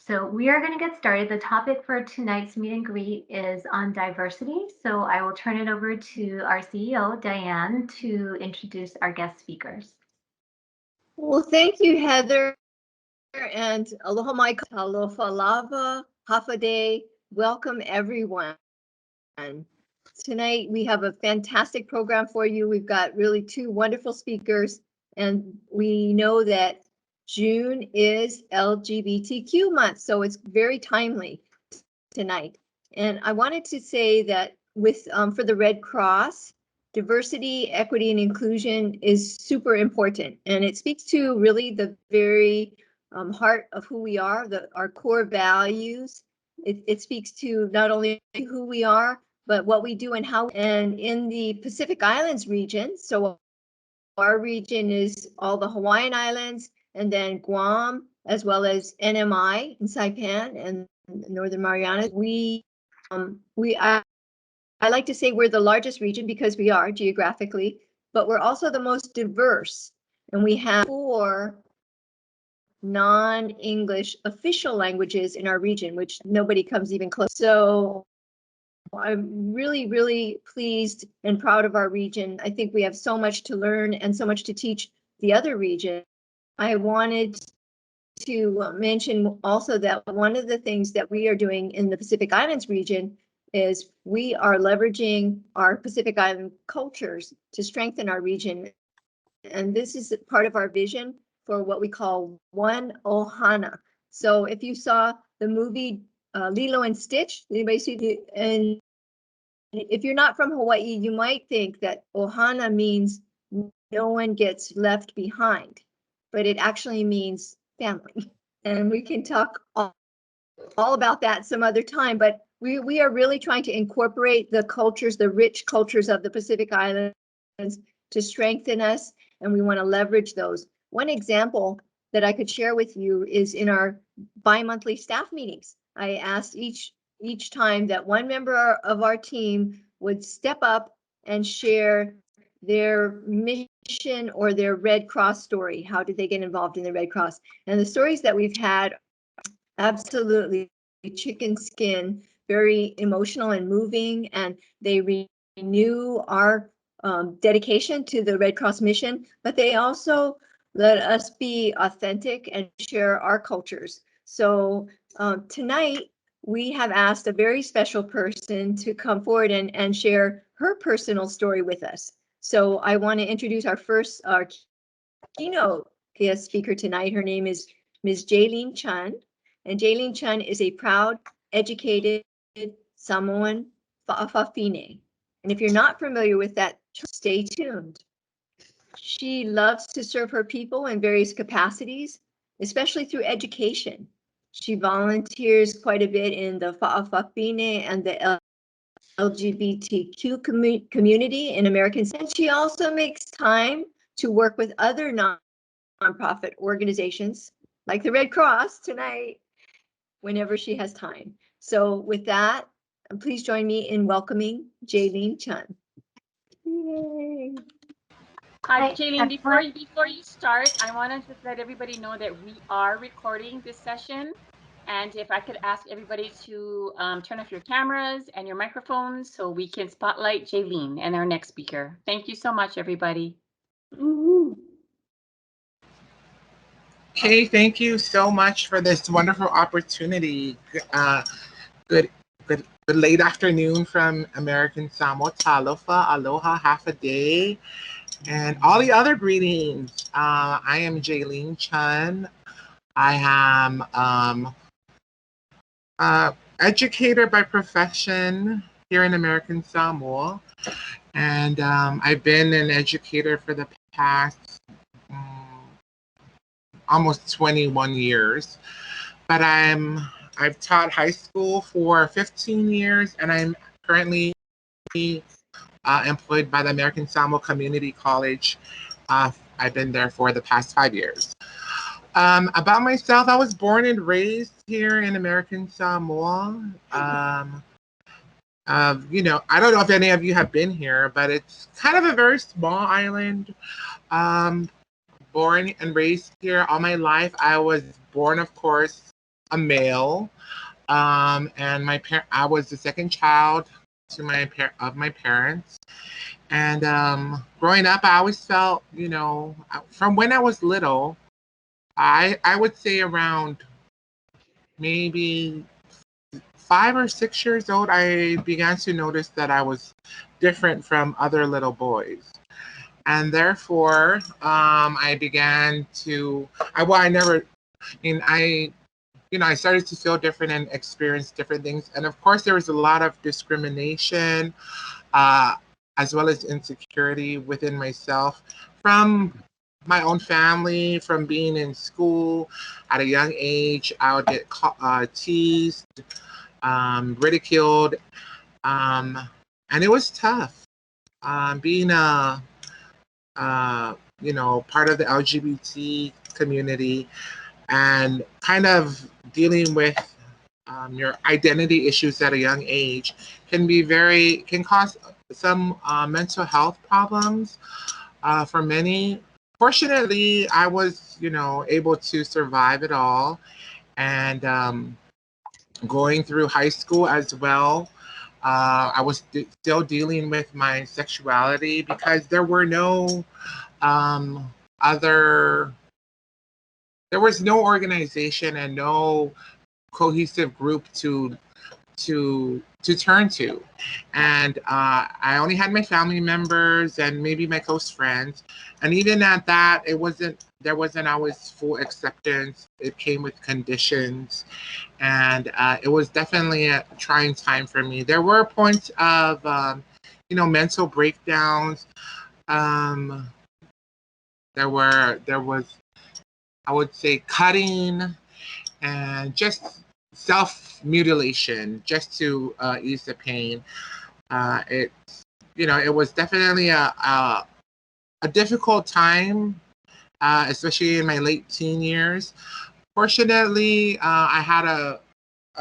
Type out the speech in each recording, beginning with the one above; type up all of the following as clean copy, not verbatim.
So we are going to get started. The topic for tonight's meet and greet is on diversity. So I will turn it over to our CEO, Diane, to introduce our guest speakers. Well, thank you, Heather, and aloha mai aloha lava, hafa day. Welcome, everyone. Tonight, we have a fantastic program for you. We've got really two wonderful speakers, and we know that June is LGBTQ month, so it's very timely tonight. And I wanted to say that with for the Red Cross, diversity, equity, and inclusion is super important, and it speaks to really the very heart of who we are, our core values. It speaks to not only who we are, but what we do and how. And in the Pacific Islands region, so our region is all the Hawaiian Islands, and then Guam, as well as NMI in Saipan and Northern Marianas. I like to say we're the largest region because we are geographically, but we're also the most diverse, and we have 4 non-English official languages in our region, which nobody comes even close. So I'm really, really pleased and proud of our region. I think we have so much to learn and so much to teach the other region. I wanted to mention also that one of the things that we are doing in the Pacific Islands region is we are leveraging our Pacific Island cultures to strengthen our region. And this is part of our vision for what we call One Ohana. So if you saw the movie Lilo and Stitch, anybody see the, and if you're not from Hawaii, you might think that Ohana means no one gets left behind, but it actually means family. And we can talk all about that some other time, but we are really trying to incorporate the cultures, the rich cultures of the Pacific Islands to strengthen us, and we want to leverage those. One example that I could share with you is in our bi-monthly staff meetings. I asked each time that one member of our team would step up and share their mission or their Red Cross story. How did they get involved in the Red Cross? And the stories that we've had, absolutely chicken skin, very emotional and moving, and they renew our dedication to the Red Cross mission, but they also let us be authentic and share our cultures. So tonight, we have asked a very special person to come forward and share her personal story with us. So I want to introduce our keynote guest speaker tonight. Her name is Ms. Jayleen Chun, and Jayleen Chun is a proud, educated Samoan fa'afafine. And if you're not familiar with that, stay tuned. She loves to serve her people in various capacities, especially through education. She volunteers quite a bit in the fa'afafine and the LGBTQ community in American Samoa. She also makes time to work with other nonprofit organizations like the Red Cross tonight whenever she has time. So with that, please join me in welcoming Jayleen Chun. Yay. Hi, Jayleen. Before you start, I want to just let everybody know that we are recording this session. And if I could ask everybody to turn off your cameras and your microphones so we can spotlight Jayleen and our next speaker. Thank you so much, everybody. Okay, thank you so much for this wonderful opportunity. Good late afternoon from American Samoa. Talofa, aloha, half a day, and all the other greetings. I am Jayleen Chun. I am educator by profession here in American Samoa, and I've been an educator for the past almost 21 years, but I've taught high school for 15 years, and I'm currently employed by the American Samoa Community College. I've been there for the past 5 years. About myself, I was born and raised here in American Samoa. You know, I don't know if any of you have been here, but it's kind of a very small island. Born and raised here all my life. I was born, of course, a male, and I was the second child to of my parents. And growing up, I always felt, from when I was little, I would say around maybe 5 or 6 years old, I began to notice that I was different from other little boys. And therefore, I began to, I never, I started to feel different and experience different things. And of course, there was a lot of discrimination, uh, as well as insecurity within myself from my own family, from being in school at a young age. I would get teased, ridiculed, and it was tough. Being part of the LGBT community and kind of dealing with your identity issues at a young age can cause some mental health problems for many. Fortunately, I was, able to survive it all, and going through high school as well. I was still dealing with my sexuality because there were no other. There was no organization and no cohesive group to turn to, and I only had my family members and maybe my close friends, and even at that, there wasn't always full acceptance. It came with conditions, and it was definitely a trying time for me. There were points of mental breakdowns. Um, there was, I would say, cutting and just self-mutilation just to ease the pain. It was definitely a difficult time, especially in my late teen years. Fortunately, I had a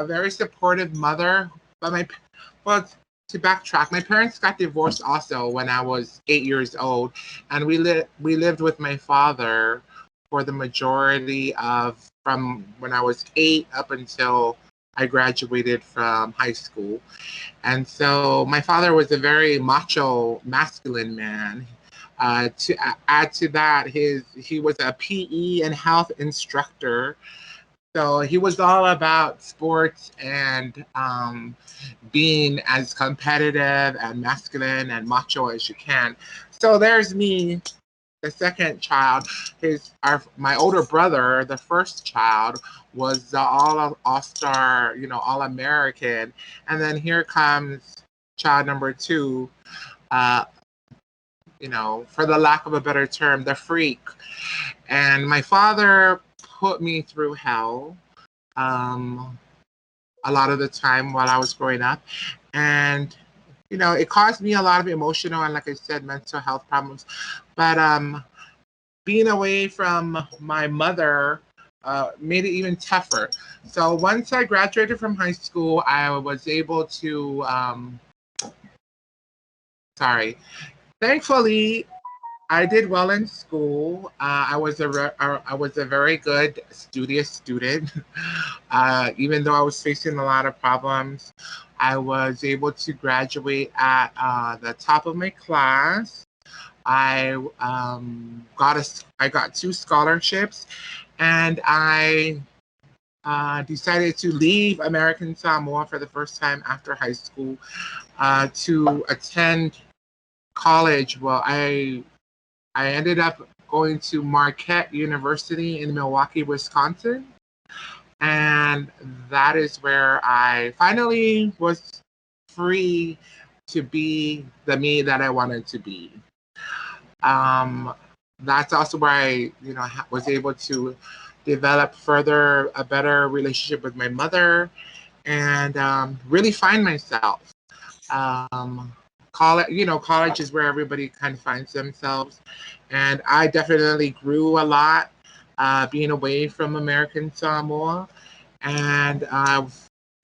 very supportive mother, but to backtrack, my parents got divorced also when I was 8 years old, and we lived with my father for the majority of from when I was 8 up until I graduated from high school. And so my father was a very macho, masculine man. To add to that, he was a PE and health instructor. So he was all about sports and being as competitive and masculine and macho as you can. So there's me, the second child. My older brother, the first child, was the all-star, all-American, and then here comes child number two. Uh, for the lack of a better term, the freak. And my father put me through hell a lot of the time while I was growing up, and it caused me a lot of emotional and, like I said, mental health problems. But being away from my mother made it even tougher. So once I graduated from high school, I was able to, thankfully, I did well in school. I was a very good, studious student. Even though I was facing a lot of problems, I was able to graduate at the top of my class. I got 2 scholarships, and I decided to leave American Samoa for the first time after high school to attend college. Well, I ended up going to Marquette University in Milwaukee, Wisconsin, and that is where I finally was free to be the me that I wanted to be. That's also where I, was able to develop further a better relationship with my mother, and really find myself. College is where everybody kind of finds themselves, and I definitely grew a lot being away from American Samoa, and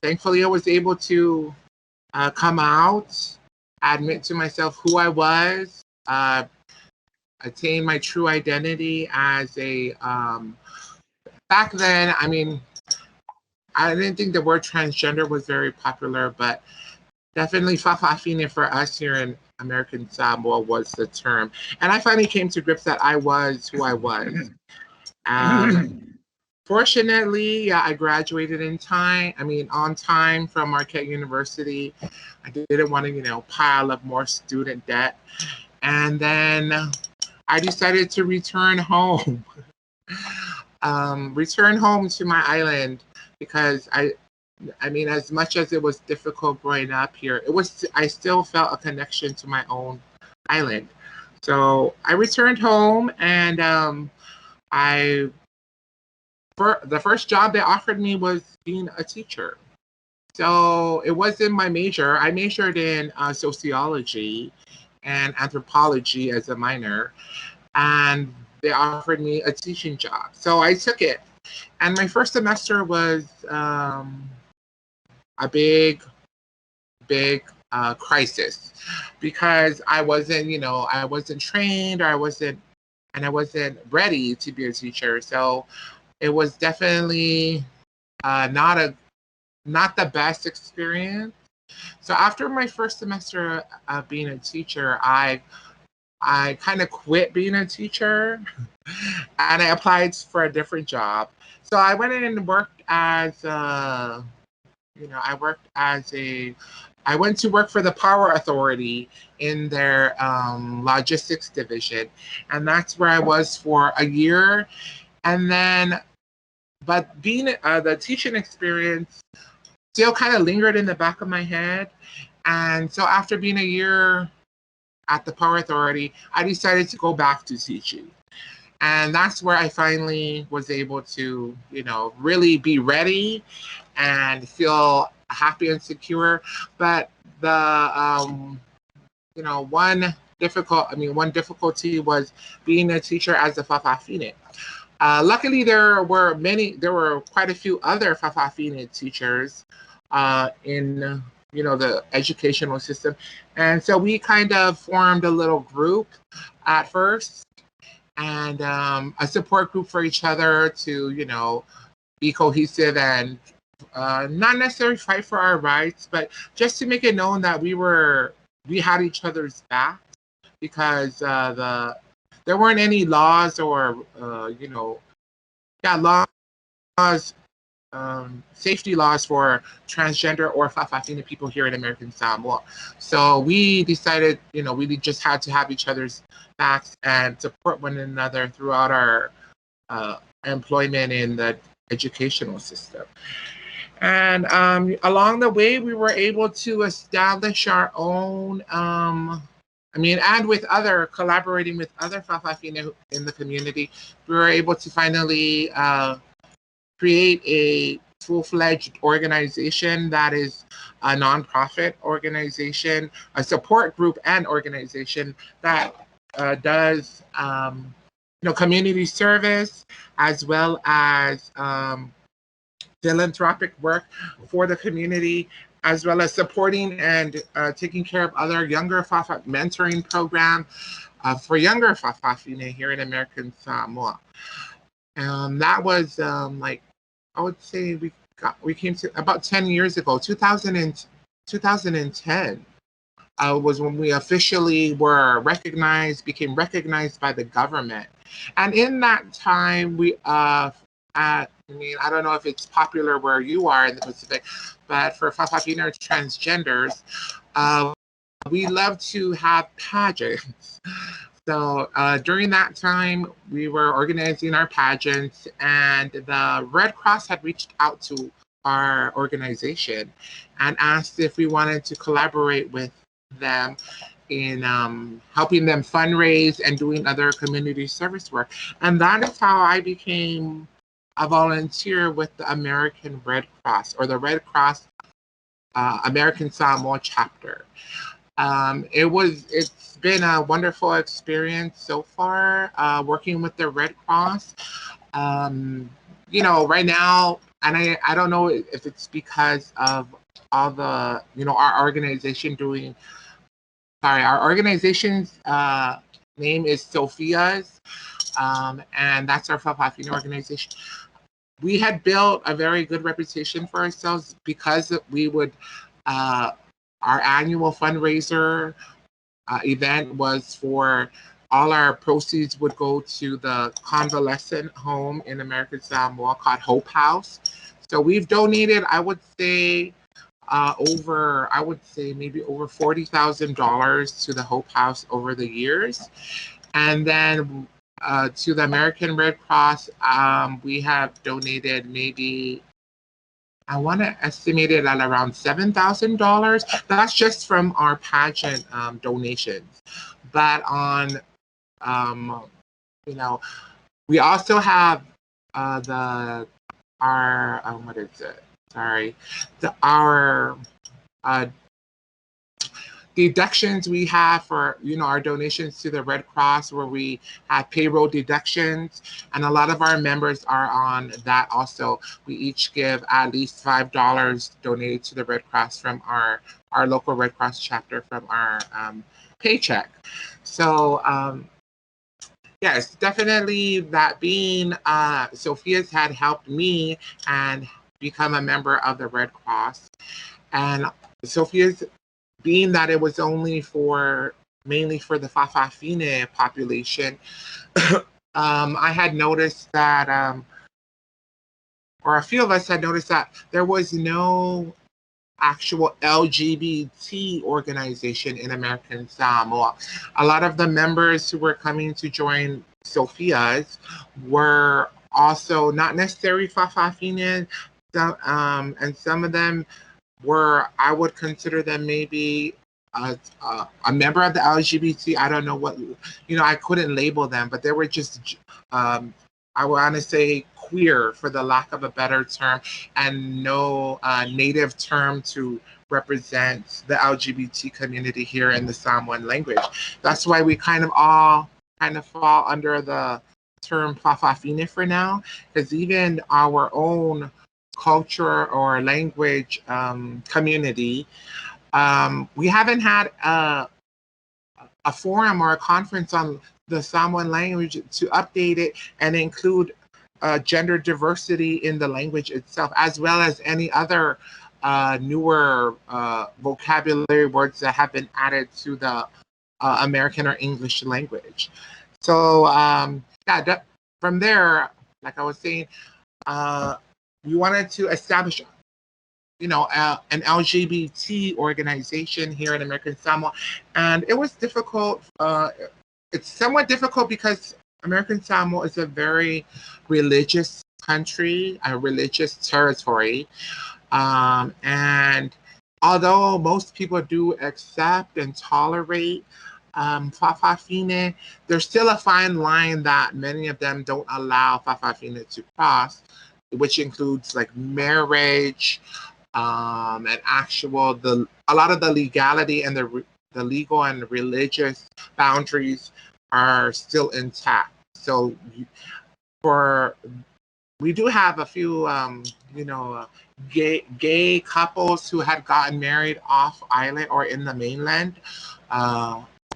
thankfully I was able to come out, admit to myself who I was, attain my true identity as a back then. I mean, I didn't think the word transgender was very popular, but definitely fa'afafine for us here in American Samoa was the term. And I finally came to grips that I was who I was. Fortunately, yeah, I graduated on time from Marquette University. I didn't want to, pile up more student debt. And then I decided to return home. Return home to my island because as much as it was difficult growing up here, I still felt a connection to my own island. So I returned home, and the first job they offered me was being a teacher. So it wasn't my major. I majored in sociology and anthropology as a minor, and they offered me a teaching job. So I took it. And my first semester was a big crisis because I wasn't trained, or I wasn't ready to be a teacher. So it was definitely not the best experience. So after my first semester of being a teacher, I kind of quit being a teacher and I applied for a different job. So I went in and worked as I went to work for the Power Authority in their logistics division, and that's where I was for a year. And then, but being the teaching experience still kind of lingered in the back of my head. And so after being a year at the Power Authority, I decided to go back to teaching. And that's where I finally was able to, really be ready and feel happy and secure. But one difficulty was being a teacher as a fa'afafine. Luckily, there were quite a few other fa'afafine teachers in the educational system, and so we kind of formed a little group at first, and a support group for each other to be cohesive and not necessarily fight for our rights, but just to make it known that we had each other's back, because there weren't any laws or laws, safety laws for transgender or fa'afafine people here in American Samoa. So we decided, we just had to have each other's backs and support one another throughout our employment in the educational system. And along the way, we were able to establish our own, and with collaborating with other fa'afafine in the community, we were able to finally create a full-fledged organization that is a nonprofit organization, a support group and organization that does community service as well as philanthropic work for the community, as well as supporting and taking care of other younger fa'afafine mentoring program for younger fa'afafine here in American Samoa. That was I would say we came to about 10 years ago. 2010 was when we officially became recognized by the government. And in that time, I don't know if it's popular where you are in the Pacific, but for fa'afafine or transgenders, we love to have pageants. So during that time, we were organizing our pageants, and the Red Cross had reached out to our organization and asked if we wanted to collaborate with them in helping them fundraise and doing other community service work. And that is how I became a volunteer with the American Red Cross, or the Red Cross American Samoa chapter. It's been a wonderful experience so far, working with the Red Cross. Right now, and I don't know if it's because of all the, our organization's name is Sophia's, and that's our fa'afafine organization. we had built a very good reputation for ourselves because we would, our annual fundraiser event was for all our proceeds would go to the convalescent home in American Samoa called Hope House. So we've donated, I would say, maybe over $40,000 to the Hope House over the years. And then to the American Red Cross, we have donated maybe, I want to estimate it at around $7,000. That's just from our pageant donations. But on, you know, we also have what is it? Sorry, our deductions we have for our donations to the Red Cross, where we have payroll deductions, and a lot of our members are on that also. We each give at least $5 donated to the Red Cross from our local Red Cross chapter from our paycheck. So yes, definitely that being Sophia's had helped me and become a member of the Red Cross. And Sophia's, being that it was only mainly for the Fa'afafine population, I had noticed that, or a few of us had noticed that there was no actual LGBT organization in American Samoa. A lot of the members who were coming to join Sophia's were also not necessarily Fa'afafine, and some of them were, I would consider them maybe a member of the LGBT. I don't know what, I couldn't label them, but they were just, I want to say queer, for the lack of a better term, and no native term to represent the LGBT community here in the Samoan language. That's why we all fall under the term Fa'afafine for now, because even our own culture or language community, we haven't had a forum or a conference on the Samoan language to update it and include gender diversity in the language itself, as well as any other newer vocabulary words that have been added to the American or English language. So from there, like I was saying, we wanted to establish, an LGBT organization here in American Samoa, and it was difficult. It's somewhat difficult because American Samoa is a very religious country, a religious territory, and although most people do accept and tolerate Fa'afafine, there's still a fine line that many of them don't allow Fa'afafine to cross, which includes like marriage, and a lot of the legality and the legal and religious boundaries are still intact. So we do have a few gay couples who had gotten married off island or in the mainland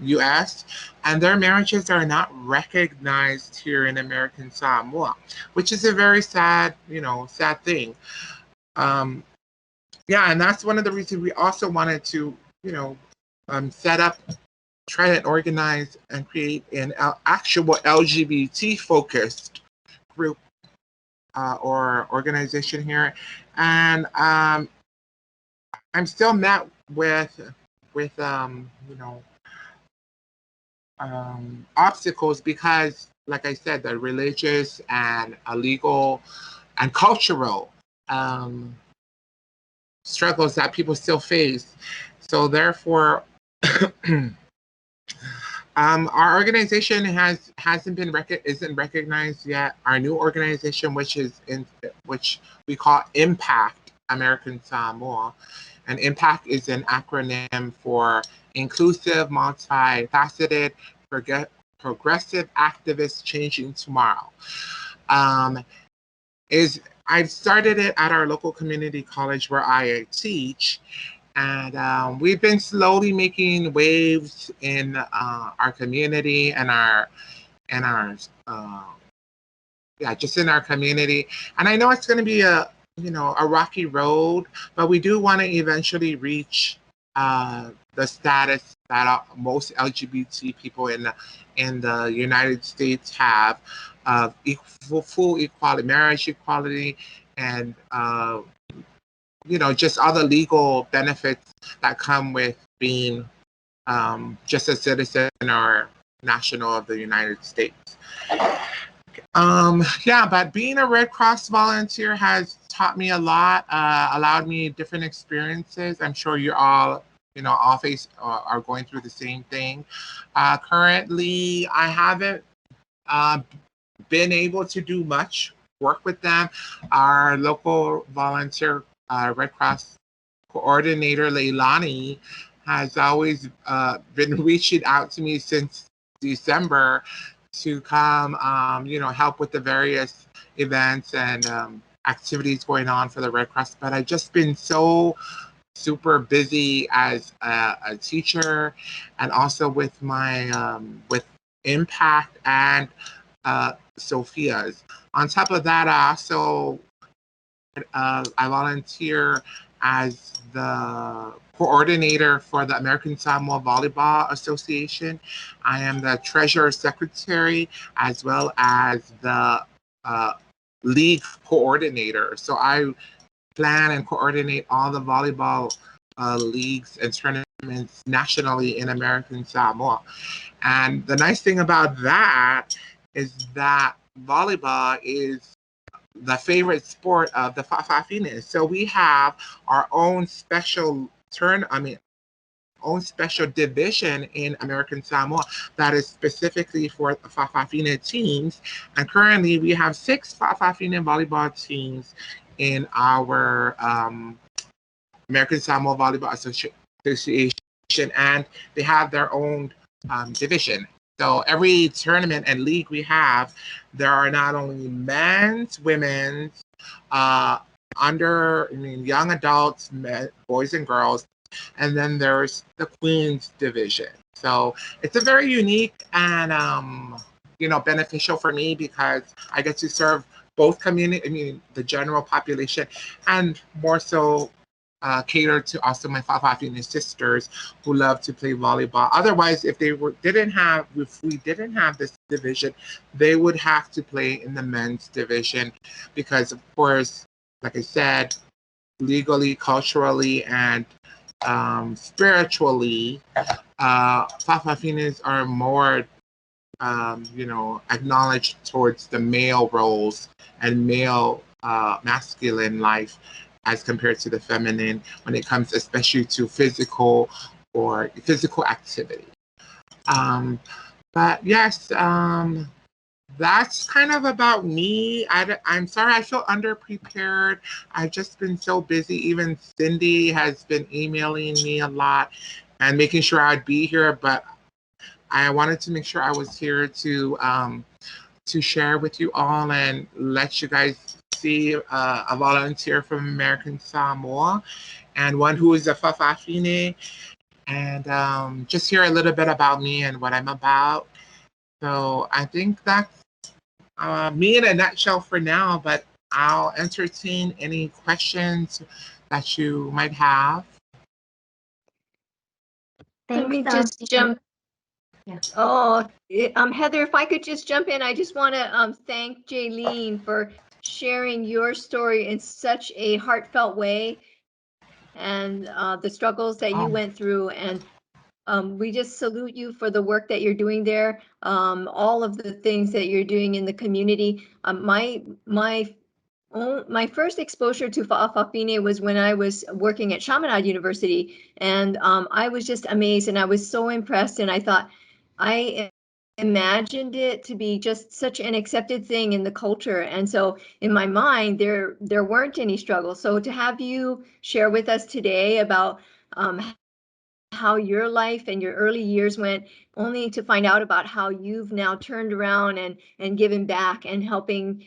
US, and their marriages are not recognized here in American Samoa, which is a very sad thing. And that's one of the reasons we also wanted to, set up, try to organize and create an actual LGBT focused group or organization here. And I'm still met with obstacles because, like I said, the religious and legal and cultural struggles that people still face. So therefore, our organization isn't recognized yet. Our new organization, which we call Impact American Samoa, and Impact is an acronym for Inclusive, Multifaceted, Progressive Activists Changing Tomorrow. I've started it at our local community college where I teach, and we've been slowly making waves in our community and our yeah, just in our community. And I know it's going to be a, you know, a rocky road, but we do want to eventually reach the status that most LGBT people in the United States have of full equality, marriage equality, and you know, just other legal benefits that come with being just a citizen or national of the United States. Yeah, but being a Red Cross volunteer has taught me a lot, allowed me different experiences. I'm sure you're all, you know, all are going through the same thing. Currently, I haven't been able to do much work with them. Our local volunteer Red Cross coordinator, Leilani, has always been reaching out to me since December to come, you know, help with the various events and activities going on for the Red Cross. But I've just been so super busy as a teacher, and also with my with Impact and Sophia's. On top of that, I volunteer as the coordinator for the American Samoa Volleyball Association. I am the treasurer secretary as well as the league coordinator. So I plan and coordinate all the volleyball leagues and tournaments nationally in American Samoa. And the nice thing about that is that volleyball is the favorite sport of the Fa'afafines. So we have our own special own special division in American Samoa that is specifically for the Fa'afafine teams. And currently we have 6 Fa'afafine volleyball teams in our American Samoa Volleyball Association, and they have their own division. So every tournament and league we have, there are not only men's, women's, young adults, boys and girls, and then there's the Queens division. So it's a very unique and you know, beneficial for me because I get to serve both community, the general population, and more so cater to also my Fa'afafine sisters who love to play volleyball. Otherwise, if we didn't have this division, they would have to play in the men's division because, of course, like I said, legally, culturally, and spiritually, Fa'afafines are more you know, acknowledged towards the male roles and male masculine life as compared to the feminine when it comes especially to physical activity. But yes, that's kind of about me. I'm sorry, I feel underprepared. I've just been so busy. Even Cindy has been emailing me a lot and making sure I'd be here, but I wanted to make sure I was here to share with you all and let you guys see a volunteer from American Samoa and one who is a Fa'afafine, and just hear a little bit about me and what I'm about. So I think that's me in a nutshell for now, but I'll entertain any questions that you might have. Let me Thanks, just jump. Yeah. Oh, Heather, if I could just jump in, I just want to thank Jayleen for sharing your story in such a heartfelt way and the struggles that you went through. And we just salute you for the work that you're doing there, all of the things that you're doing in the community. My first exposure to Fa'afafine was when I was working at Chaminade University, and I was just amazed and I was so impressed, and I thought I imagined it to be just such an accepted thing in the culture, and so in my mind there weren't any struggles. So to have you share with us today about how your life and your early years went, only to find out about how you've now turned around and given back and helping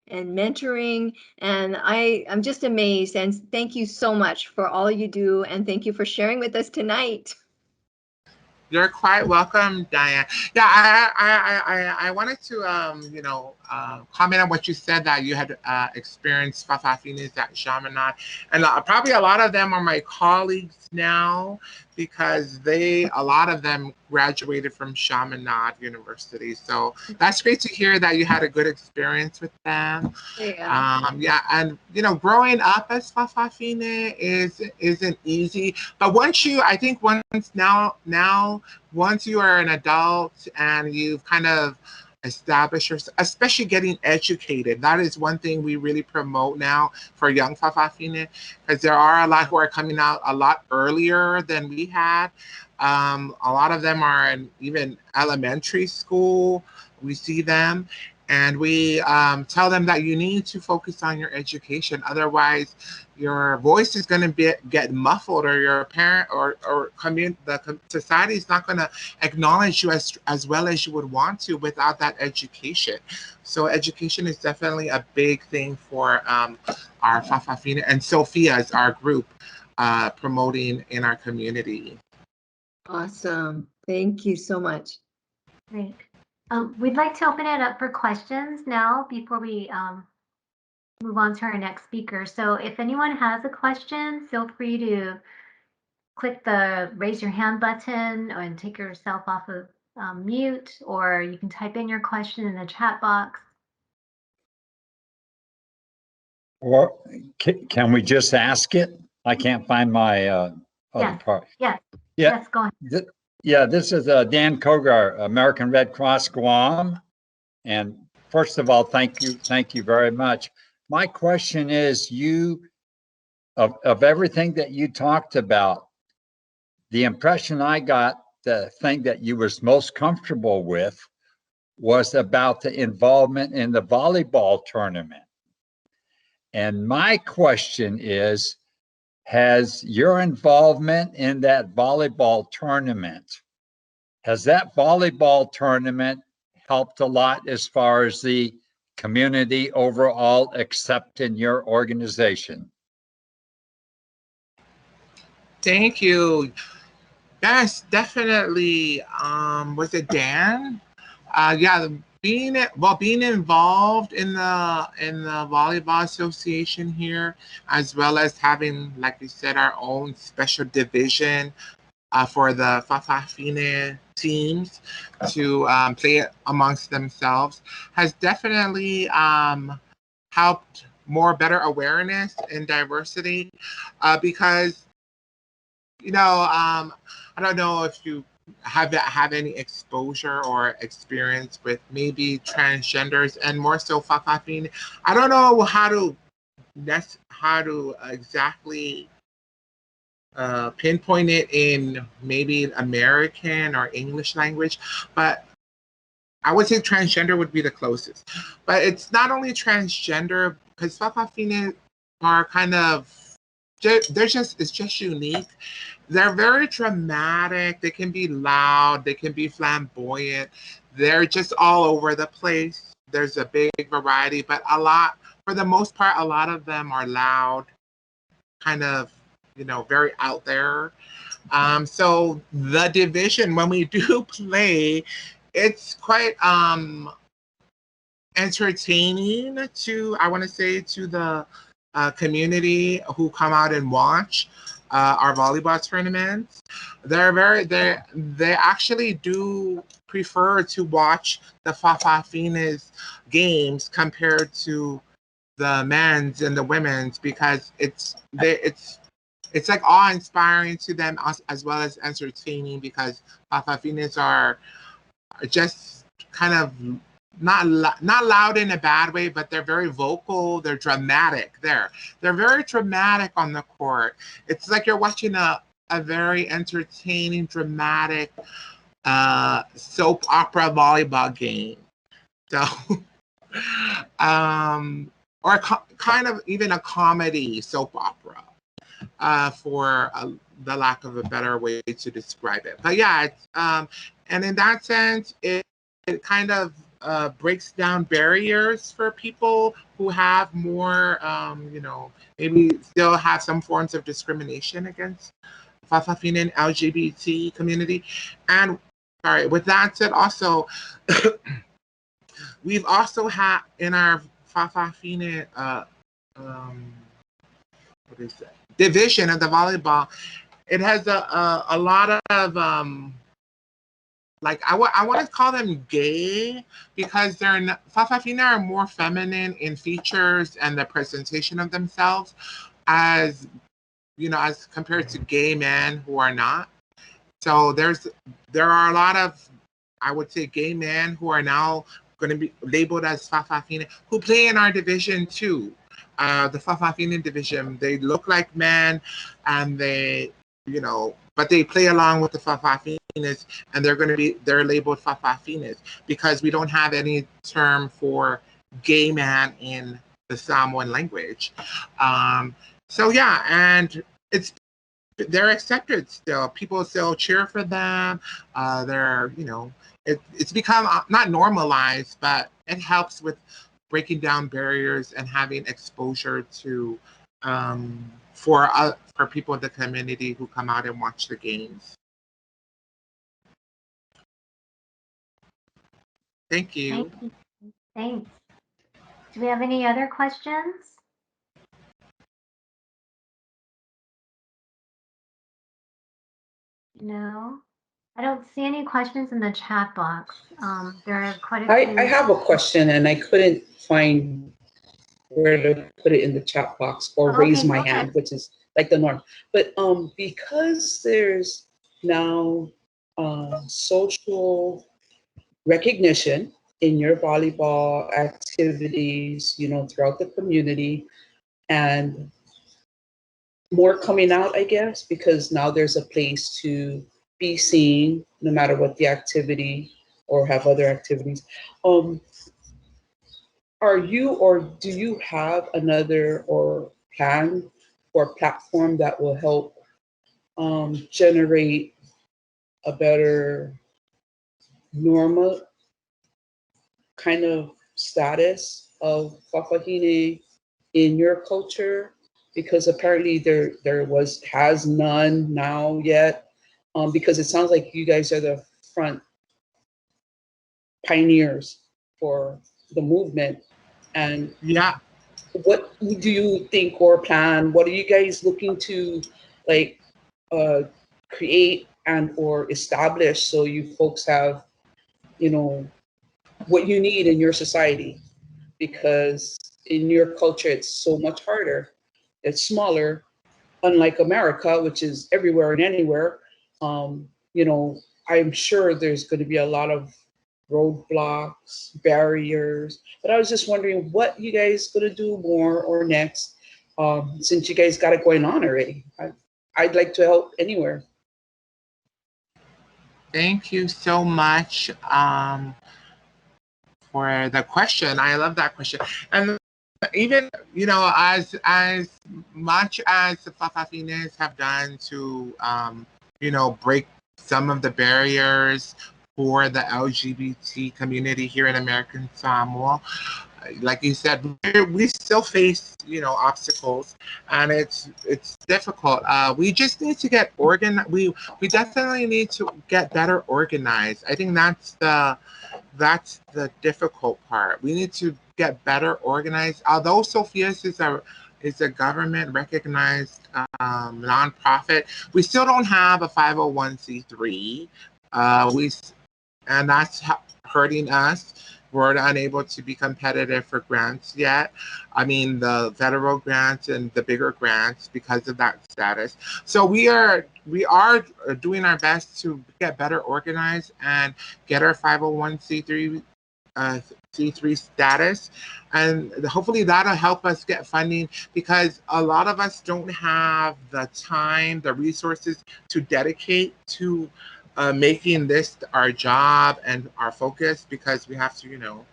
and mentoring, and I'm just amazed, and thank you so much for all you do, and thank you for sharing with us tonight. You're quite welcome, Diane. Yeah, I wanted to comment on what you said, that you had experienced Fafafines at Chaminade, and probably a lot of them are my colleagues now because a lot of them graduated from Chaminade University. So that's great to hear that you had a good experience with them. Yeah. And growing up as Fafafine isn't easy, but once you are an adult and you've kind of established yourself, especially getting educated, that is one thing we really promote now for young Fafafine, because there are a lot who are coming out a lot earlier than we had. A lot of them are in even elementary school. We see them. And we tell them that you need to focus on your education. Otherwise, your voice is going to get muffled, or your parent or the society is not going to acknowledge you as well as you would want to without that education. So education is definitely a big thing for our Fafafina and Sophia's, our group, promoting in our community. Awesome. Thank you so much. Great. We'd like to open it up for questions now before we move on to our next speaker. So if anyone has a question, feel free to click the raise your hand button and take yourself off of mute, or you can type in your question in the chat box. Or can we just ask it? I can't find my other part. Yes. Yeah. Yes, go ahead. Yeah, this is Dan Kogar, American Red Cross Guam. And first of all, thank you very much. My question is, of everything that you talked about, the impression I got, the thing that you was most comfortable with was about the involvement in the volleyball tournament. And my question is, has your involvement in that volleyball tournament, has that volleyball tournament helped a lot as far as the community overall, except in your organization? Thank you. Yes, definitely. Was it Dan? Yeah, being involved in the volleyball association here, as well as having, like we said, our own special division for the Fafafine teams to play amongst themselves, has definitely helped better awareness and diversity, because I don't know if you have any exposure or experience with maybe transgenders, and more so Fafafine. I don't know how to exactly pinpoint it in maybe American or English language, but I would say transgender would be the closest. But it's not only transgender, because Fafafine are kind of, it's just unique. They're very dramatic. They can be loud. They can be flamboyant. They're just all over the place. There's a big variety, but for the most part, a lot of them are loud, kind of, very out there. So the division, when we do play, it's quite entertaining to the community who come out and watch our volleyball tournaments. They actually do prefer to watch the Fafafines games compared to the men's and the women's, because it's like awe-inspiring to them, as well as entertaining, because Fafafines are just kind of not loud in a bad way, but they're very vocal. They're dramatic. They're very dramatic on the court. It's like you're watching a very entertaining, dramatic soap opera volleyball game. So, or kind of even a comedy soap opera, for the lack of a better way to describe it. But yeah, and in that sense, it kind of breaks down barriers for people who have more, maybe still have some forms of discrimination against Fa'afafine and LGBT community. And sorry, with that said, also, we've also had in our Fa'afafine, what is that? Division of the volleyball, it has a lot of, like I want to call them gay because they're not, Fa'afafine are more feminine in features and the presentation of themselves, as as compared to gay men who are not. So there are a lot of, I would say, gay men who are now going to be labeled as Fa'afafine who play in our division too. The Fa'afafine division, they look like men, and but they play along with the Fa'afafines, and they're labeled Fa'afafines because we don't have any term for gay man in the Samoan language. So yeah, and they're accepted still. People still cheer for them. It's become not normalized, but it helps with breaking down barriers and having exposure to for people in the community who come out and watch the games. Thank you. Thank you. Thanks. Do we have any other questions? No, I don't see any questions in the chat box. There are quite a few. I have a question and I couldn't find where to put it in the chat box or raise my hand, which is like the norm. But because there's now social recognition in your volleyball activities, throughout the community, and more coming out, I guess, because now there's a place to be seen no matter what the activity or have other activities. Are you or do you have another or plan or platform that will help generate a better normal kind of status of Fa'afafine in your culture? Because apparently there has none now yet. Because it sounds like you guys are the front pioneers for the movement. And yeah, what do you think or plan? What are you guys looking to create and or establish so you folks have, what you need in your society? Because in your culture, it's so much harder. It's smaller, unlike America, which is everywhere and anywhere. I'm sure there's going to be a lot of roadblocks, barriers, but I was just wondering what you guys going to do more or next, since you guys got it going on already. I'd like to help anywhere. Thank you so much for the question. I love that question. And even, as much as the Fa'afafines have done to, break some of the barriers for the LGBT community here in American Samoa, like you said, we still face, obstacles, and it's difficult. We just need to get organized. We definitely need to get better organized. I think that's the difficult part. We need to get better organized. Although Sophia's is a government recognized nonprofit, we still don't have a 501c3. And that's hurting us. We're unable to be competitive for grants yet. I mean, the federal grants and the bigger grants because of that status. So we are doing our best to get better organized and get our 501c3 C3 status, and hopefully that'll help us get funding, because a lot of us don't have the time, the resources to dedicate to making this our job and our focus, because we have to,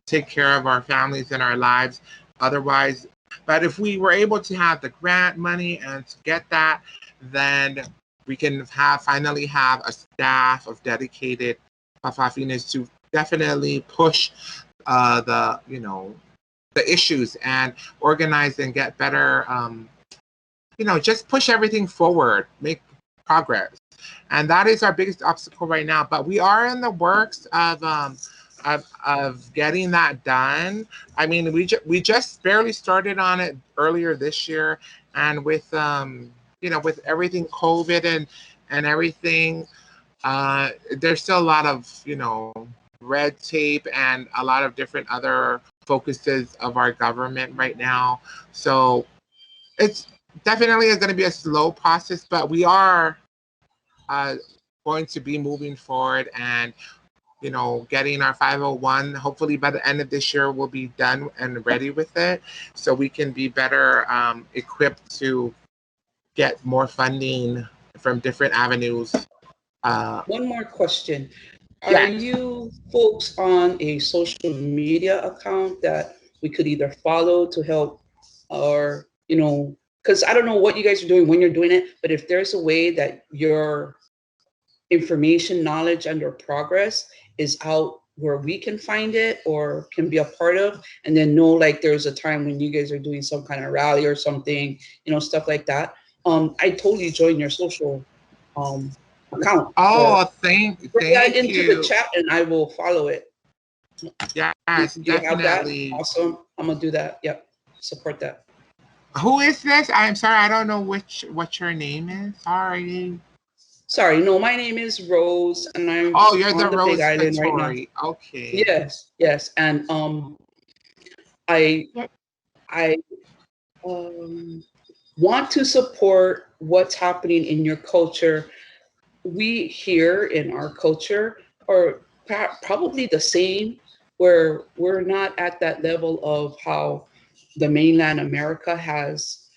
take care of our families and our lives otherwise. But if we were able to have the grant money and to get that, then we can finally have a staff of dedicated Fa'afafines to definitely push the issues and organize and get better, just push everything forward, make progress. And that is our biggest obstacle right now. But we are in the works of getting that done. I mean, we just barely started on it earlier this year, and with with everything COVID and everything, there's still a lot of red tape and a lot of different other focuses of our government right now. So it's definitely going to be a slow process, but we are going to be moving forward and getting our 501. Hopefully by the end of this year we'll be done and ready with it, so we can be better equipped to get more funding from different avenues. One more question. Are Yeah. you folks on a social media account that we could either follow to help, or, because I don't know what you guys are doing when you're doing it, but if there's a way that your information, knowledge, and or progress is out where we can find it or can be a part of, and then know like there's a time when you guys are doing some kind of rally or something, stuff like that. I totally join your social account. Oh, Bring thank that into the you. chat and I will follow it. Yes, Do you have that? definitely. Awesome. I'm gonna do that. Yep. Support that. Who is this? I'm sorry, I don't know what your name is. Sorry. Sorry, no, my name is Rose and I'm Oh, you're the on the Big Rose Island right now. Satori. Okay. Yes. And I Yeah. I want to support what's happening in your culture. We here in our culture are probably the same, where we're not at that level of how the mainland America has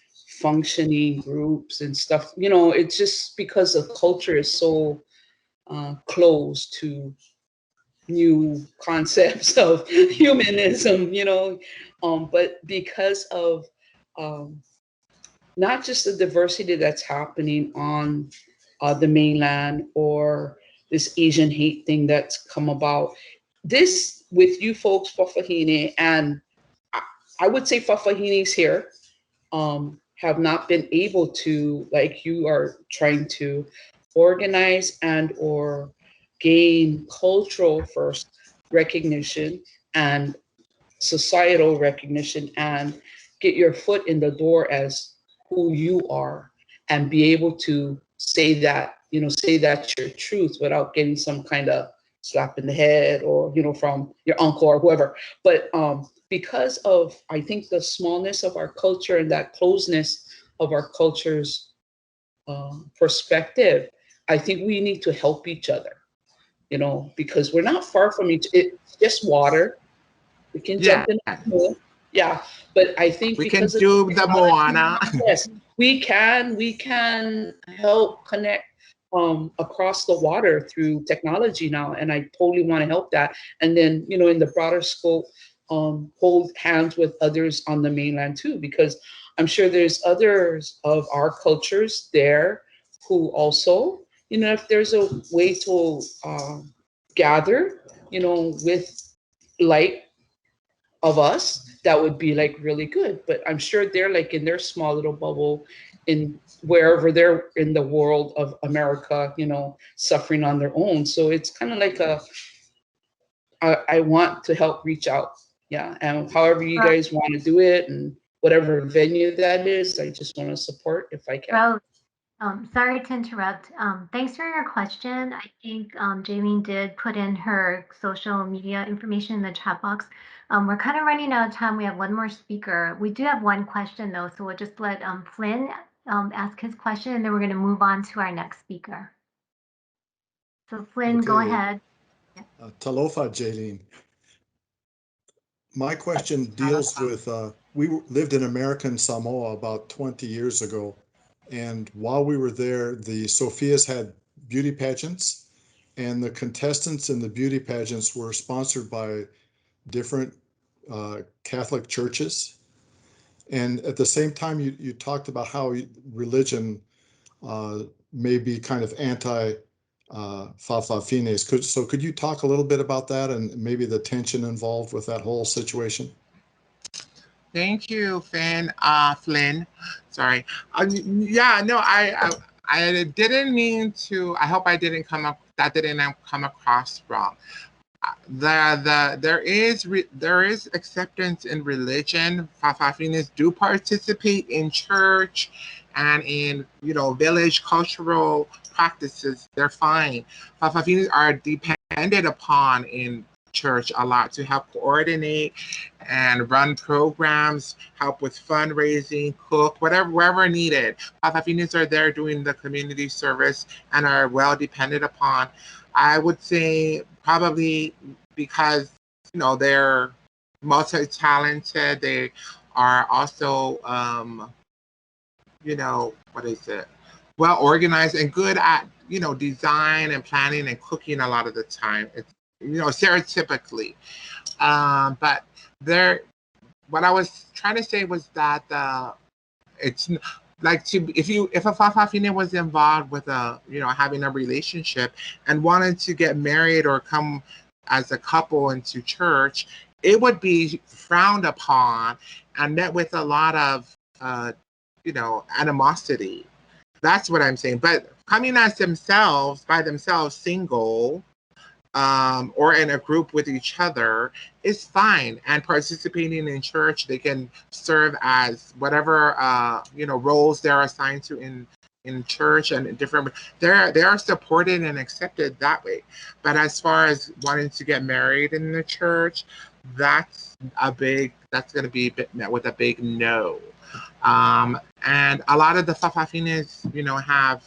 functioning groups and stuff. It's just because the culture is so closed to new concepts of humanism, but because of not just the diversity that's happening on the mainland, or this Asian hate thing that's come about. This with you folks, Fafahine, and I would say Fafahinis here have not been able to, like you are trying to organize and or gain cultural first recognition and societal recognition, and get your foot in the door as who you are, and be able to say that, say that's your truth without getting some kind of slap in the head, or, from your uncle or whoever. But because of, I think, the smallness of our culture and that closeness of our culture's perspective, I think we need to help each other, because we're not far from it's just water. We can jump in the pool. Yeah, but I think We can because of do the Moana. yes, we can help connect across the water through technology now, and I totally want to help that. And then, in the broader scope, hold hands with others on the mainland too, because I'm sure there's others of our cultures there who also, if there's a way to gather, with like of us, that would be like really good. But I'm sure they're like in their small little bubble in wherever they're in the world of America, suffering on their own. So it's kind of like I want to help reach out. Yeah. And however you guys want to do it, and whatever venue that is, I just want to support if I can. Rose, sorry to interrupt. Thanks for your question. I think Jayleen did put in her social media information in the chat box. We're kind of running out of time. We have one more speaker. We do have one question though, so we'll just let Flynn ask his question, and then we're going to move on to our next speaker. So Flynn, go ahead. Talofa, Jayleen. My question deals with, we lived in American Samoa about 20 years ago. And while we were there, the Sophias had beauty pageants, and the contestants in the beauty pageants were sponsored by different Catholic churches. And at the same time, you talked about how religion may be kind of anti Fa'afafines. So could you talk a little bit about that and maybe the tension involved with that whole situation? Thank you, Flynn. Sorry. Yeah, no, I I didn't mean to. I hope I didn't that didn't come across wrong. There is acceptance in religion. Fafafinas do participate in church and in village cultural practices. They're fine. Fafafinas are depended upon in church a lot to help coordinate and run programs, help with fundraising, cook, wherever needed. Fafafinas are there doing the community service and are well depended upon. I would say probably because they're multi-talented. They are also what is it? Well organized and good at design and planning and cooking a lot of the time. It's stereotypically, but what I was trying to say was that it's like if a Fafafine was involved with having a relationship and wanted to get married or come as a couple into church, it would be frowned upon and met with a lot of animosity. That's what I'm saying. But coming as by themselves, single, or in a group with each other is fine. And participating in church, they can serve as whatever roles they're assigned to in church and different. They are supported and accepted that way. But as far as wanting to get married in the church, that's going to be met with a big no. And a lot of the Fafafines, have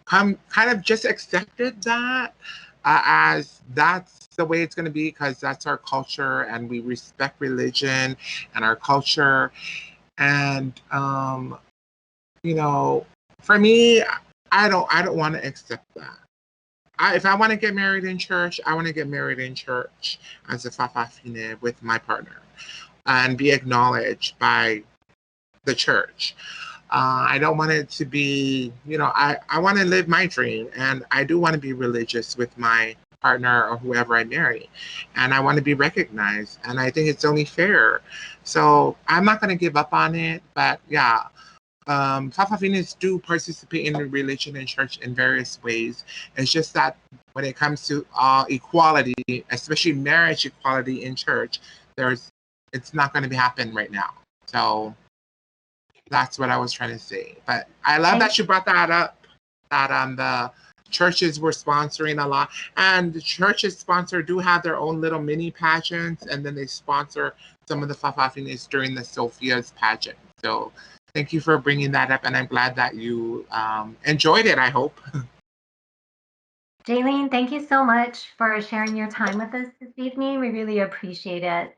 kind of just accepted that. As that's the way it's going to be because that's our culture and we respect religion and our culture. And for me, I don't want to accept that. If I want to get married in church, I want to get married in church as a Fafafine with my partner and be acknowledged by the church. I don't want it to be, I want to live my dream, and I do want to be religious with my partner or whoever I marry, and I want to be recognized, and I think it's only fair. So I'm not going to give up on it, but yeah, Fafafinas do participate in religion and church in various ways. It's just that when it comes to equality, especially marriage equality in church, it's not going to happen right now. So that's what I was trying to say. But I love that you brought that up, that the churches were sponsoring a lot. And the churches do have their own little mini pageants, and then they sponsor some of the Fafafines during the Sophia's pageant. So thank you for bringing that up, and I'm glad that you enjoyed it, I hope. Jayleen, thank you so much for sharing your time with us this evening. We really appreciate it.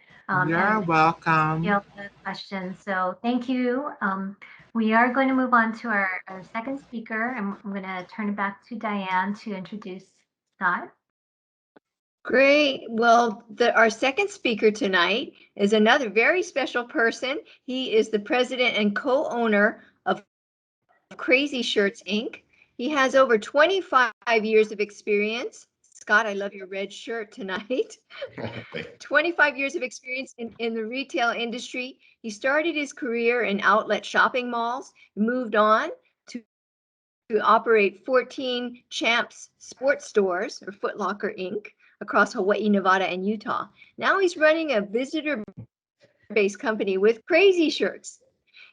You're welcome. The questions. So thank you. We are going to move on to our second speaker, and I'm going to turn it back to Diane to introduce Scott. Great. Well, our second speaker tonight is another very special person. He is the president and co-owner of Crazy Shirts, Inc. He has over 25 years of experience. Scott, I love your red shirt tonight. 25 years of experience in the retail industry. He started his career in outlet shopping malls, moved on to operate 14 Champs sports stores, or Foot Locker Inc., across Hawaii, Nevada, and Utah. Now he's running a visitor-based company with Crazy Shirts.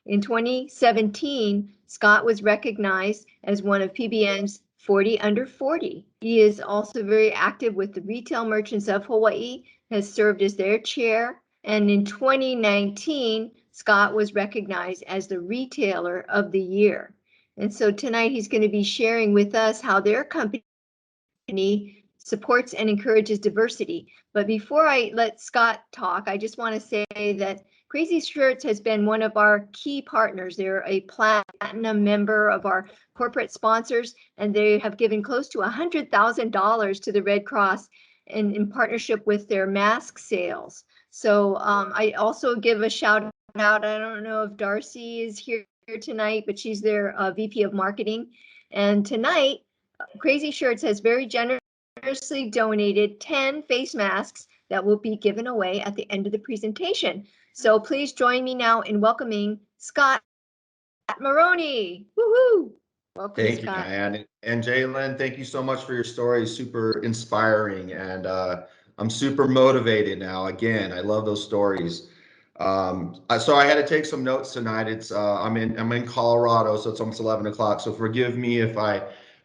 In 2017, Scott was recognized as one of PBN's 40 under 40. He is also very active with the Retail Merchants of Hawaii, has served as their chair. And in 2019, Scott was recognized as the Retailer of the Year. And so tonight he's going to be sharing with us how their company supports and encourages diversity. But before I let Scott talk, I just want to say that Crazy Shirts has been one of our key partners. They're a platinum member of our corporate sponsors, and they have given close to $100,000 to the Red Cross in partnership with their mask sales. So I also give a shout out. I don't know if Darcy is here tonight, but she's their VP of marketing. And tonight, Crazy Shirts has very generously donated 10 face masks that will be given away at the end of the presentation. So please join me now in welcoming Scott Maroney. Woohoo! Welcome, Thank you, Scott. Diane. And Jayleen, thank you so much for your story. Super inspiring. And I'm super motivated now. Again, I love those stories. So I had to take some notes tonight. I'm in Colorado, so it's almost 11 o'clock. So forgive me if I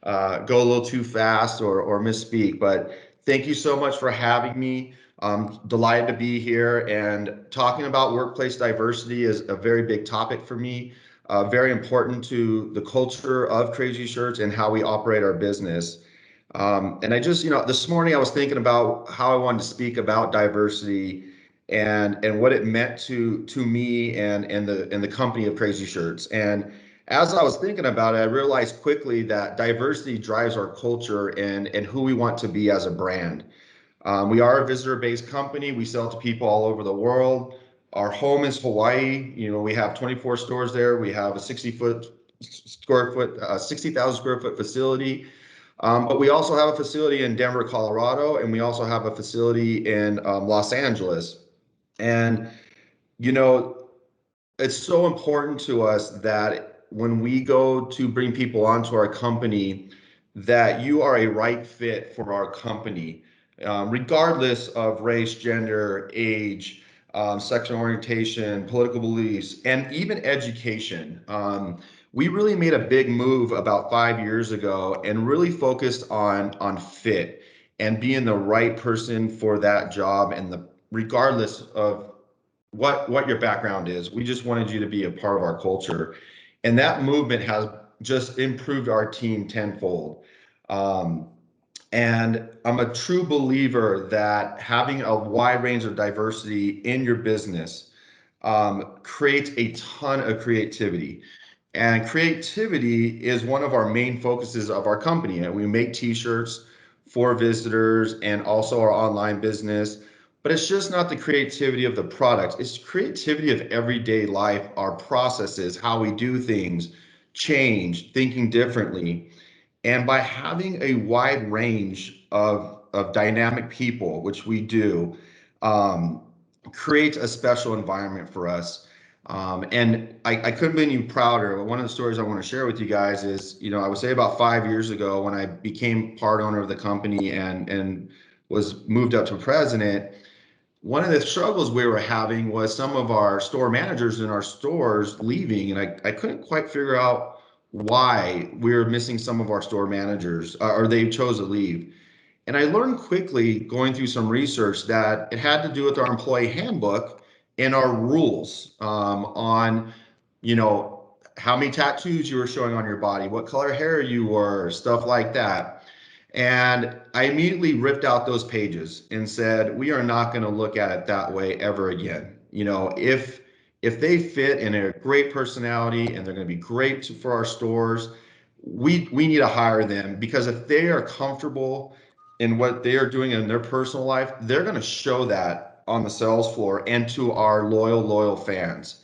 go a little too fast or misspeak. But thank you so much for having me. I'm delighted to be here. And talking about workplace diversity is a very big topic for me. Very important to the culture of Crazy Shirts and how we operate our business. And I just, this morning I was thinking about how I wanted to speak about diversity and what it meant to me and the company of Crazy Shirts. And as I was thinking about it, I realized quickly that diversity drives our culture and who we want to be as a brand. We are a visitor-based company. We sell to people all over the world. Our home is Hawaii. We have 24 stores there. We have a 60,000 square foot facility. But we also have a facility in Denver, Colorado, and we also have a facility in Los Angeles. And, it's so important to us that when we go to bring people onto our company, that you are a right fit for our company, regardless of race, gender, age, sexual orientation, political beliefs, and even education. We really made a big move about 5 years ago and really focused on fit and being the right person for that job, and regardless of what your background is. We just wanted you to be a part of our culture. And that movement has just improved our team tenfold. And I'm a true believer that having a wide range of diversity in your business creates a ton of creativity. And creativity is one of our main focuses of our company. And we make t-shirts for visitors and also our online business. But it's just not the creativity of the products. It's creativity of everyday life, our processes, how we do things, change, thinking differently. And by having a wide range of dynamic people, which we do, creates a special environment for us. And I couldn't be any prouder. One of the stories I want to share with you guys is, I would say about 5 years ago when I became part owner of the company and was moved up to president, one of the struggles we were having was some of our store managers in our stores leaving, and I couldn't quite figure out why we were missing some of our store managers, or they chose to leave. And I learned quickly going through some research that it had to do with our employee handbook and our rules on, how many tattoos you were showing on your body, what color hair you wore, stuff like that. And I immediately ripped out those pages and said, we are not going to look at it that way ever again. If they fit in a great personality and they're going to be great for our stores, we need to hire them, because if they are comfortable in what they are doing in their personal life, they're going to show that on the sales floor and to our loyal fans.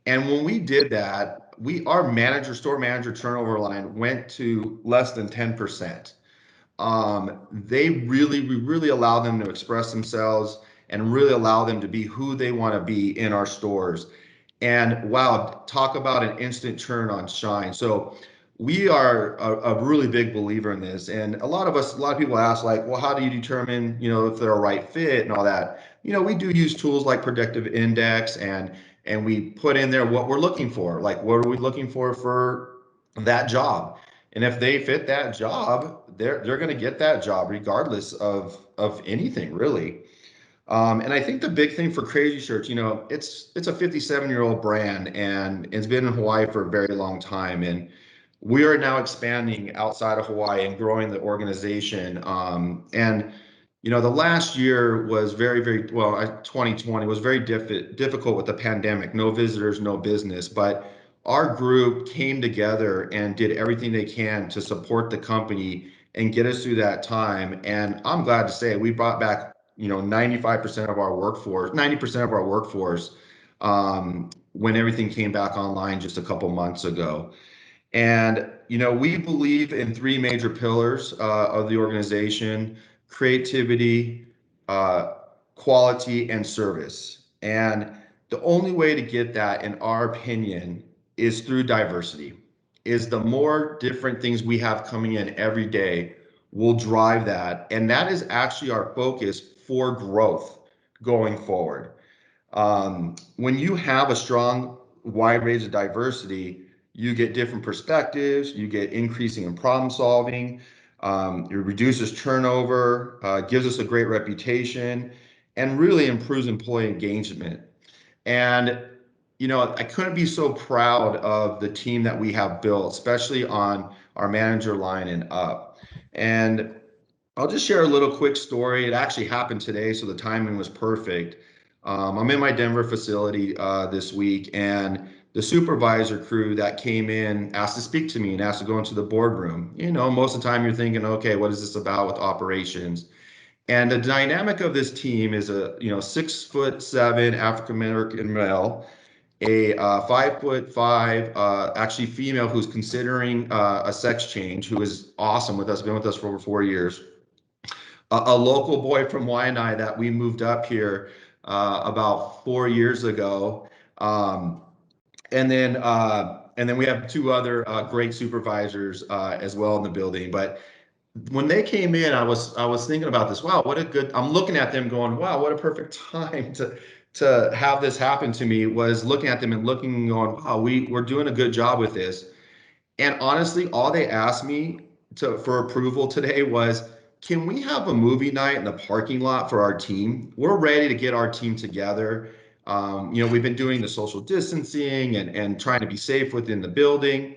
And when we did that, our store manager turnover line went to less than 10%. We really allow them to express themselves and really allow them to be who they want to be in our stores. And wow, talk about an instant turn on shine. So we are a really big believer in this. And a lot of people ask, like, well, how do you determine, if they're a right fit and all that? We do use tools like Predictive Index, and we put in there what we're looking for. Like, what are we looking for that job? And if they fit that job, they're going to get that job regardless of anything, really. And I think the big thing for Crazy Shirts, it's a 57-year-old brand, and it's been in Hawaii for a very long time. And we are now expanding outside of Hawaii and growing the organization. The last year was very, well, 2020 was very difficult with the pandemic. No visitors, no business. But our group came together and did everything they can to support the company and get us through that time. And I'm glad to say we brought back 90% of our workforce when everything came back online just a couple months ago. And we believe in three major pillars of the organization: creativity, quality, and service. And the only way to get that, in our opinion, is through diversity. is the more different things we have coming in every day will drive that. And that is actually our focus for growth going forward. When you have a strong, wide range of diversity, you get different perspectives, you get increasing in problem solving, it reduces turnover, gives us a great reputation, and really improves employee engagement. And, you know, I couldn't be so proud of the team that we have built, especially on our manager line and up. And I'll just share a little quick story. It actually happened today, so the timing was perfect. I'm in my Denver facility this week, and the supervisor crew that came in asked to speak to me and asked to go into the boardroom. You know, most of the time you're thinking, okay, what is this about with operations? And the dynamic of this team is a 6'7" African American male, a 5'5" actually female who's considering a sex change, who is awesome with us, been with us for over 4 years. A local boy from Waianae that we moved up here about 4 years ago. And then we have 2 other great supervisors as well in the building. But when they came in, I was thinking about this. Wow, what a good! I'm looking at them, going, wow, what a perfect time to have this happen to me. Was looking at them and looking and going, wow, we're doing a good job with this. And honestly, all they asked me for approval today was, can we have a movie night in the parking lot for our team? We're ready to get our team together. We've been doing the social distancing and trying to be safe within the building.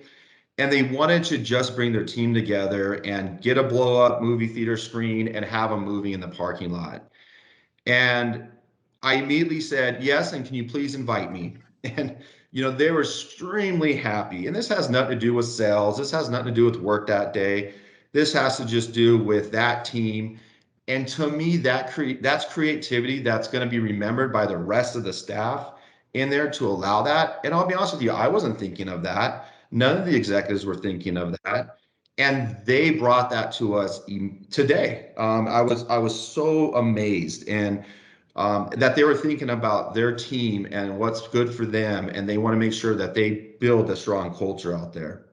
And they wanted to just bring their team together and get a blow up movie theater screen and have a movie in the parking lot. And I immediately said, yes, and can you please invite me? And, they were extremely happy. And this has nothing to do with sales. This has nothing to do with work that day. This has to just do with that team. And to me, that's creativity that's going to be remembered by the rest of the staff in there to allow that. And I'll be honest with you, I wasn't thinking of that. None of the executives were thinking of that. And they brought that to us today. I was so amazed and that they were thinking about their team and what's good for them, and they want to make sure that they build a strong culture out there.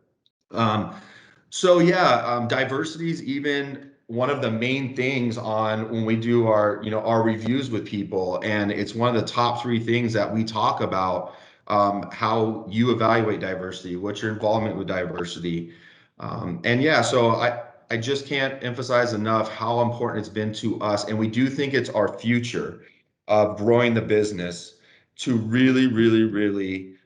Diversity is even one of the main things on when we do our reviews with people, and it's one of the top 3 things that we talk about. How you evaluate diversity, what's your involvement with diversity, so I just can't emphasize enough how important it's been to us, and we do think it's our future of growing the business to really, really, really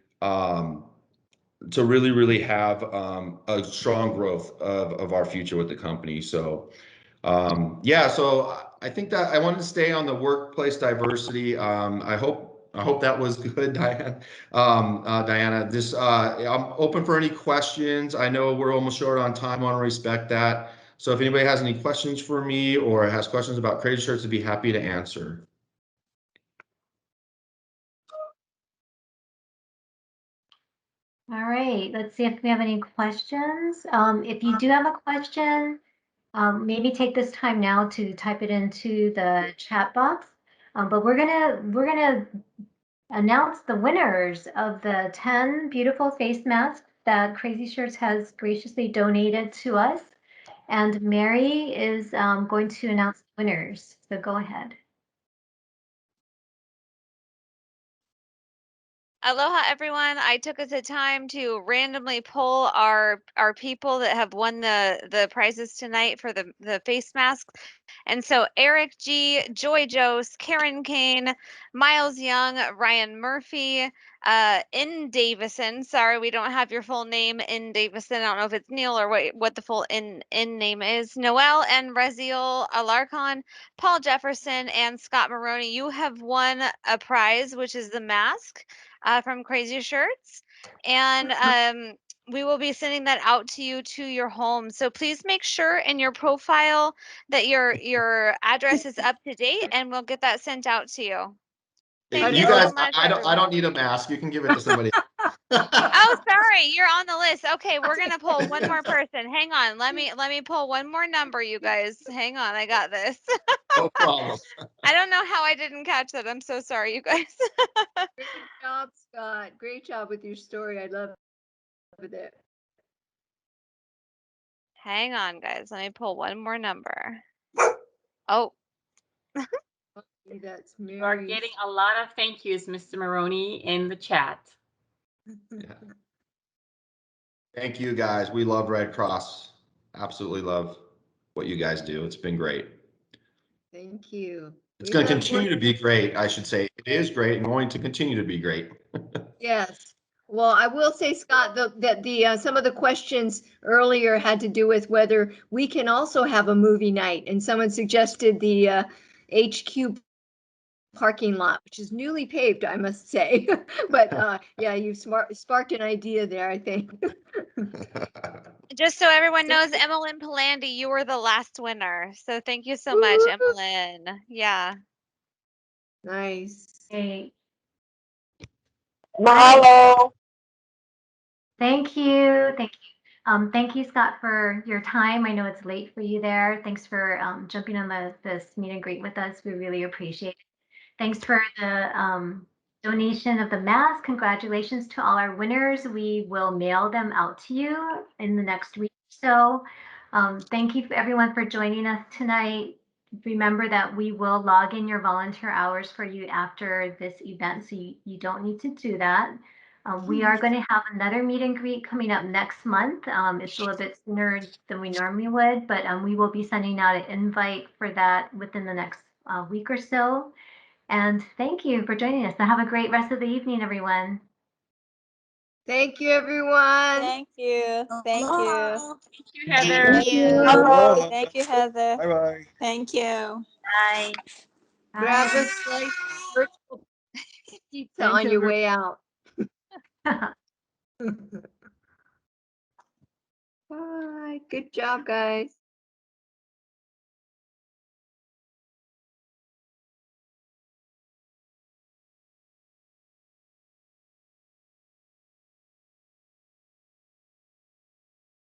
have a strong growth of our future with the company. So so I think that I wanted to stay on the workplace diversity. I hope that was good, Diana. Diana, I'm open for any questions. I know we're almost short on time. I want to respect that. So if anybody has any questions for me or has questions about Crazy Shirts, I'd be happy to answer. All right, let's see if we have any questions. If you do have a question, maybe take this time now to type it into the chat box. But we're gonna announce the winners of the 10 beautiful face masks that Crazy Shirts has graciously donated to us. And Mary is going to announce the winners. So go ahead. Aloha, everyone. I took the time to randomly pull our people that have won the prizes tonight for the face masks. And so Eric G, Joy Jose, Karen Kane, Miles Young, Ryan Murphy, In Davison. Sorry, we don't have your full name, In Davison. I don't know if it's Neil or what the full in name is. Noel and Raziel Alarcon, Paul Jefferson, and Scott Maroney. You have won a prize, which is the mask from Crazy Shirts. And we will be sending that out to you to your home. So please make sure in your profile that your address is up to date, and we'll get that sent out to you. Thank you guys, so much. I don't need a mask. You can give it to somebody. Oh, sorry, you're on the list. Okay, we're gonna pull one more person. Hang on, let me pull one more number, you guys. Hang on, I got this. No problem. I don't know how I didn't catch that. I'm so sorry, you guys. Great job, Scott. Great job with your story. I love it. Hang on, guys. Let me pull one more number. Oh, That's You are Mary's. getting a lot of thank yous, Mr. Maroney, in the chat. Yeah. Thank you guys. We love Red Cross. Absolutely love what you guys do. It's been great. Thank you. It's We going to love continue to be great, I should say. It is great and going to continue to be great. Yes. Well, I will say, Scott, that the some of the questions earlier had to do with whether we can also have a movie night, and someone suggested the HQ parking lot, which is newly paved, I must say. But yeah, you sparked an idea there, I think. just so everyone knows, Emmeline Palandi, you were the last winner. So thank you so much, Emmeline. Yeah. Nice. Great. Mahalo. Thank you. Thank you, Scott, for your time. I know it's late for you there. Thanks for jumping on this meet and greet with us. We really appreciate it. Thanks for the donation of the mask. Congratulations to all our winners. We will mail them out to you in the next week or so. Thank you everyone for joining us tonight. Remember that we will log in your volunteer hours for you after this event, so you don't need to do that. We are going to have another meet and greet coming up next month. It's a little bit sooner than we normally would, but we will be sending out an invite for that within the next week or so. And thank you for joining us. So have a great rest of the evening, everyone. Thank you, everyone. Thank you. Thank you. Thank you, Heather. Thank you. Aloha. Thank you, Heather. Bye-bye. Thank you. Bye. Grab Bye. a slice of virtual pizza Thank on you, your way out. Bye. Good job, guys.